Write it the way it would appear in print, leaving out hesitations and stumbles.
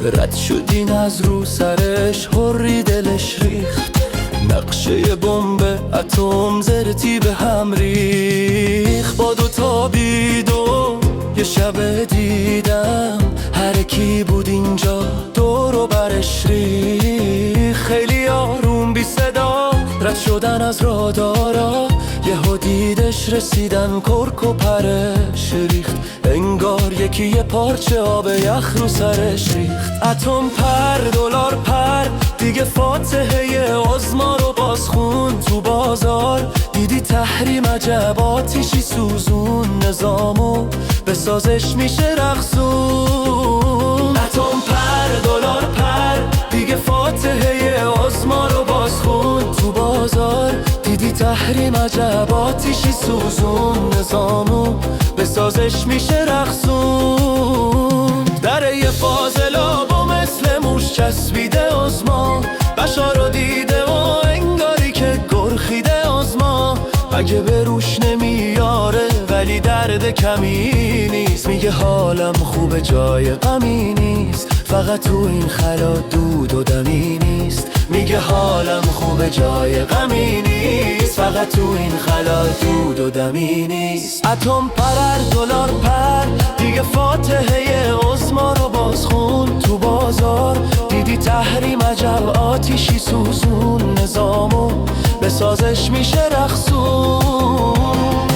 رد شدین از رو سرش حری دلش ریخت، نقشه بمب اتم زرتی به هم ریخت. با دو تابید و یه شب دیدم هر کی بود اینجا دور و برش ریخت. خیلی آروم بی صدا رد شدن از رادارا، یهو دیدش رسیدن کرک و پرش ریخت. انگار یکی یه پارچه آب یخ رو سرش ریخت. اتم پر دلار پر دیگه فاتحه عظما رو باز خون تو بازار. دیدی تحریم عجب آتیشی سوزون، نظامو به سازش میشه رقصون. اتم پر دلار پر دیگه فاتحه عظما رو باز خون تو بازار. دیدی تحریم عجب آتیشی سوزون، نظامو به سازش میشه رقصون. در یه فاضلابو مثل موش چسبیده عظما، بشا رو دیده و انگاری که گرخیده عظما. اگه به روش نمیاره ولی درد کمی نیست، میگه حالم خوبه جای غمی نیست، فقط تو این خلا دود و دمی نیست. میگه حالم خوبه جای غمی نیست، فقط تو این خلا دود و دمی نیست. اتم پر دلار پر دیگه فاتحه عظما رو باز خون تو بازار. دیدی تحریم عجب آتیشی سوزون، نظامو به سازش میشه رقصون.